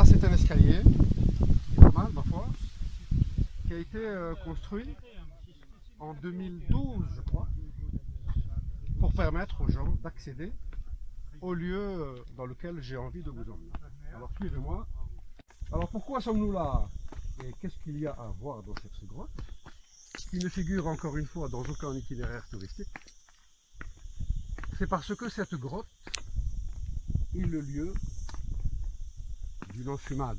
Là, c'est un escalier, pas mal ma foi, qui a été construit en 2012, je crois, pour permettre aux gens d'accéder au lieu dans lequel j'ai envie de vous emmener. Alors suivez-moi. Alors pourquoi sommes-nous là? Et qu'est-ce qu'il y a à voir dans cette grotte, qui ne figure encore une fois dans aucun itinéraire touristique? C'est parce que cette grotte est le lieu d'une enfumade.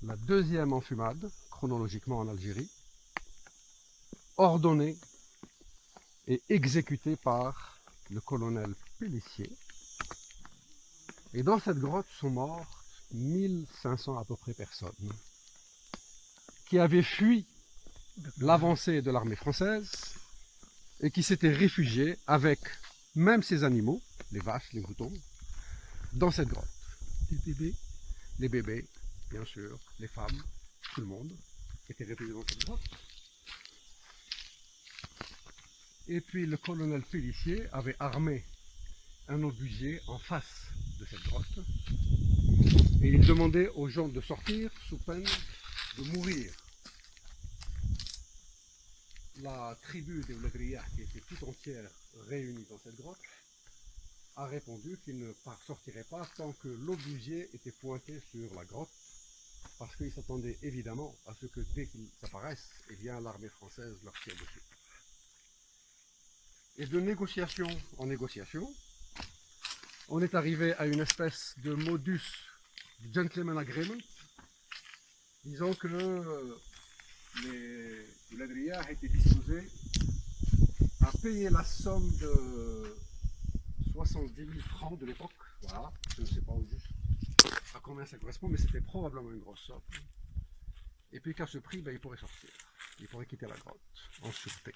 La deuxième enfumade, chronologiquement en Algérie, ordonnée et exécutée par le colonel Pélissier. Et dans cette grotte sont mortes 1500 à peu près personnes qui avaient fui l'avancée de l'armée française et qui s'étaient réfugiés avec même ces animaux, les vaches, les moutons, dans cette grotte. Les bébés, bien sûr, les femmes, tout le monde était réfugié dans cette grotte. Et puis le colonel Pélissier avait armé un obusier en face de cette grotte et il demandait aux gens de sortir sous peine de mourir. La tribu des Ouladriyah, qui était tout entière réunie dans cette grotte, a répondu qu'il ne sortirait pas tant que l'obusier était pointé sur la grotte, parce qu'ils s'attendaient évidemment à ce que dès qu'ils apparaissent, eh bien l'armée française leur tire dessus. Et de négociation en négociation, on est arrivé à une espèce de modus gentleman agreement, disant que les Ouladriyah étaient disposés à payer la somme de 70 000 francs de l'époque. Voilà, je ne sais pas au juste à combien ça correspond, mais c'était probablement une grosse somme. Et puis qu'à ce prix, ben, ils pourraient sortir. Ils pourraient quitter la grotte en sûreté.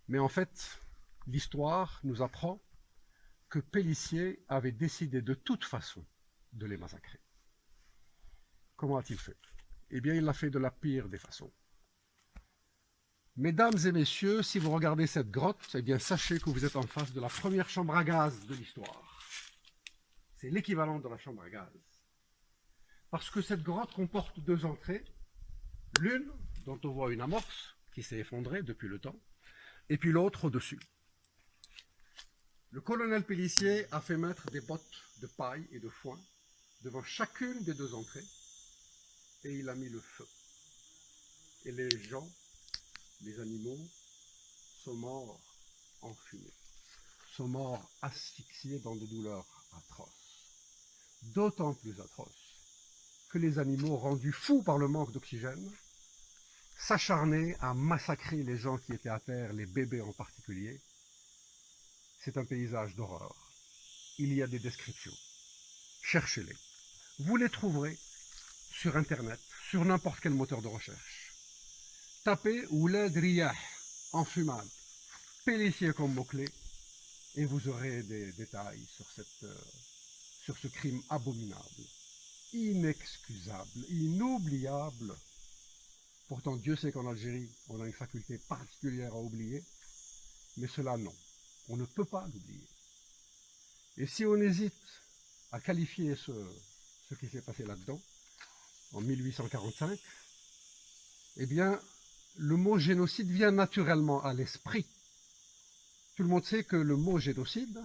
Mais en fait, l'histoire nous apprend que Pélissier avait décidé de toute façon de les massacrer. Comment a-t-il fait? Eh bien, il l'a fait de la pire des façons. Mesdames et messieurs, si vous regardez cette grotte, eh bien, sachez que vous êtes en face de la première chambre à gaz de l'histoire. C'est l'équivalent de la chambre à gaz. Parce que cette grotte comporte deux entrées. L'une, dont on voit une amorce qui s'est effondrée depuis le temps, et puis l'autre au-dessus. Le colonel Pélissier a fait mettre des bottes de paille et de foin devant chacune des deux entrées, et il a mis le feu. Et les gens, les animaux, sont morts enfumés, sont morts asphyxiés dans des douleurs atroces. D'autant plus atroces que les animaux, rendus fous par le manque d'oxygène, s'acharnaient à massacrer les gens qui étaient à terre, les bébés en particulier. C'est un paysage d'horreur. Il y a des descriptions. Cherchez-les. Vous les trouverez sur Internet, sur n'importe quel moteur de recherche. Tapez Ouladriyah, enfumade, Pélissier comme mot-clé, et vous aurez des détails sur ce crime abominable, inexcusable, inoubliable. Pourtant, Dieu sait qu'en Algérie, on a une faculté particulière à oublier, mais cela non, on ne peut pas l'oublier. Et si on hésite à qualifier ce qui s'est passé là-dedans, en 1845, eh bien, le mot génocide vient naturellement à l'esprit. Tout le monde sait que le mot génocide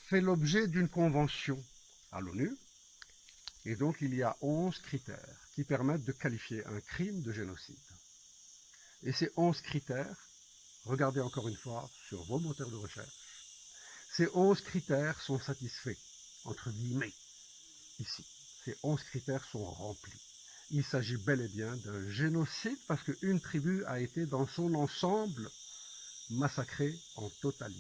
fait l'objet d'une convention à l'ONU, et donc il y a 11 critères qui permettent de qualifier un crime de génocide. Et ces 11 critères, regardez encore une fois sur vos moteurs de recherche, ces 11 critères sont satisfaits, entre guillemets, ici. Ces 11 critères sont remplis. Il s'agit bel et bien d'un génocide parce qu'une tribu a été dans son ensemble massacrée en totalité.